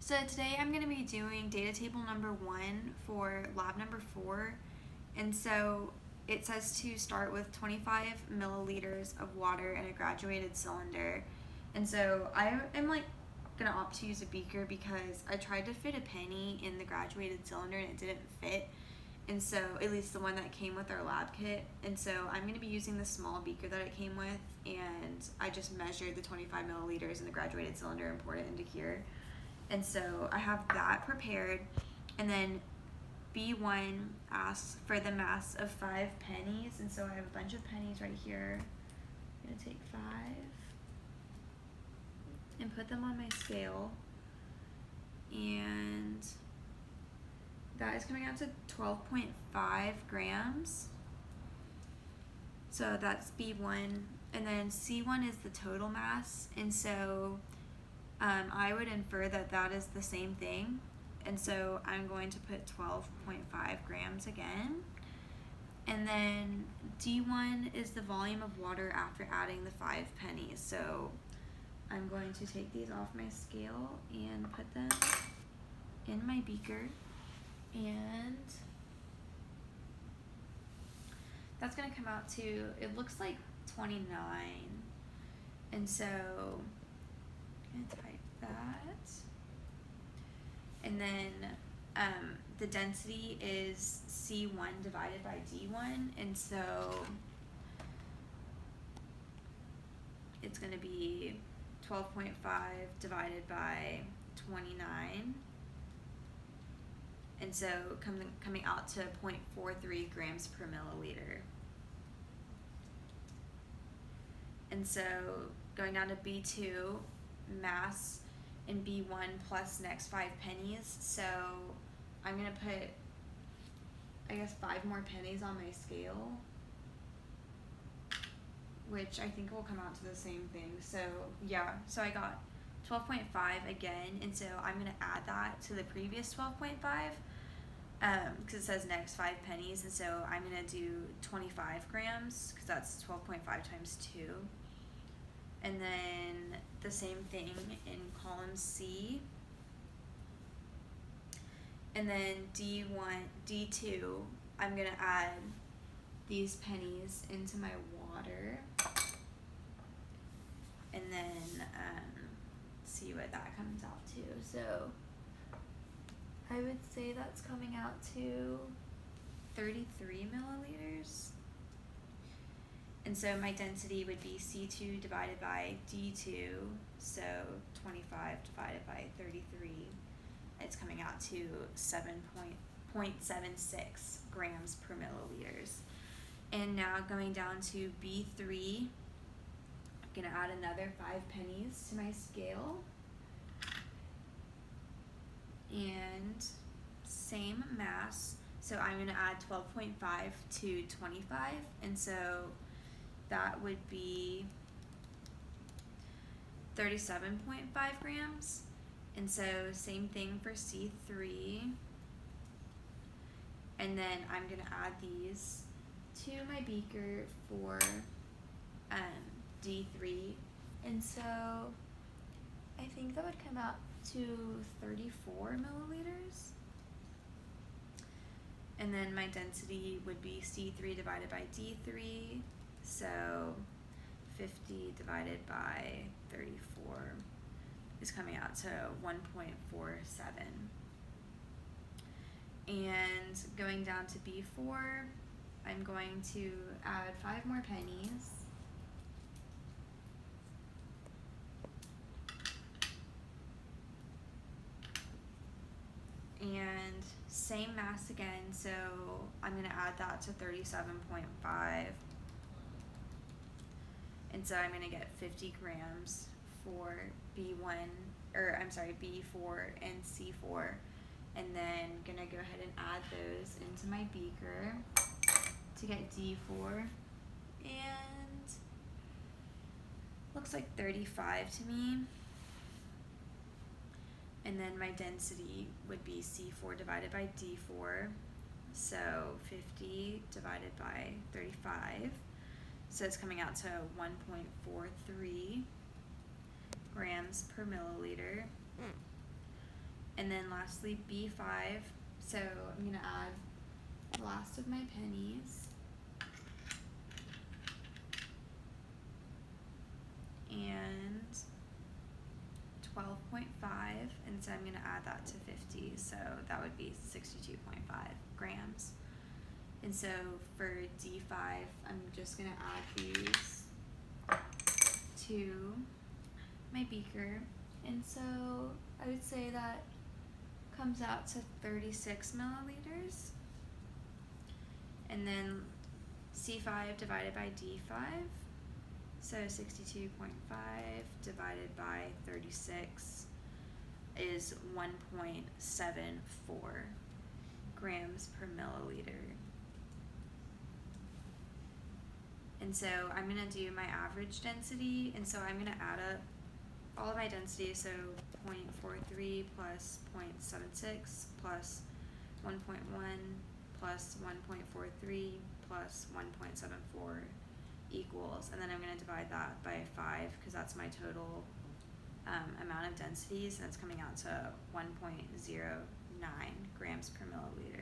So today I'm going to be doing data table number 1 for lab number 4. And so it says to start with 25 milliliters of water in a graduated cylinder. And so I am going to opt to use a beaker because I tried to fit a penny in the graduated cylinder and it didn't fit. And so, at least the one that came with our lab kit. And so I'm going to be using the small beaker that it came with, and I just measured the 25 milliliters in the graduated cylinder and poured it into here. And so I have that prepared, and then B1 asks for the mass of 5 pennies, and so I have a bunch of pennies right here. I'm going to take 5 and put them on my scale, and that is coming out to 12.5 grams. So that's B1, and then C1 is the total mass, and so I would infer that that is the same thing, and so I'm going to put 12.5 grams again. And then D1 is the volume of water after adding the 5 pennies. So I'm going to take these off my scale and put them in my beaker, and that's going to come out to, it looks like 29, and so I'm going to type that, and then the density is C1 divided by D1, and so it's going to be 12.5 divided by 29, and so coming out to 0.43 grams per milliliter. And so going down to B2, mass in B1 plus next 5 pennies. So I'm going to put, I guess, 5 more pennies on my scale, which I think will come out to the same thing. So yeah, so I got 12.5 again, and so I'm going to add that to the previous 12.5 because it says next 5 pennies, and so I'm going to do 25 grams because that's 12.5 times 2. And then the same thing in column C. And then D1, D2, I'm going to add these pennies into my water. And then see what that comes out to. So I would say that's coming out to 33 milliliters. And so my density would be C2 divided by D2, so 25 divided by 33. It's coming out to 7.76 grams per milliliters. And now going down to B3, I'm going to add another 5 pennies to my scale. And same mass, so I'm going to add 12.5 to 25, and so that would be 37.5 grams. And so same thing for C3. And then I'm going to add these to my beaker for D3. And so I think that would come out to 34 milliliters. And then my density would be C3 divided by D3. So 50 divided by 34 is coming out to 1.47. And going down to B4, I'm going to add 5 more pennies. And same mass again, so I'm going to add that to 37.5. And so I'm going to get 50 grams for B4 and C4. And then going to go ahead and add those into my beaker to get D4. And looks like 35 to me. And then my density would be C4 divided by D4. So 50 divided by 35. So it's coming out to 1.43 grams per milliliter. And then lastly, B5. So I'm going to add the last of my pennies. And 12.5, and so I'm going to add that to 50, so that would be 62.5 grams. And so for D5, I'm just going to add these to my beaker, and so I would say that comes out to 36 milliliters. And then C5 divided by D5, so 62.5 divided by 36 is 1.74 grams per milliliter. And so I'm going to do my average density, and so I'm going to add up all of my densities, so 0.43 plus 0.76 plus 1.1 plus 1.43 plus 1.74 equals, and then I'm going to divide that by 5 because that's my total amount of densities, and it's coming out to 1.09 grams per milliliter.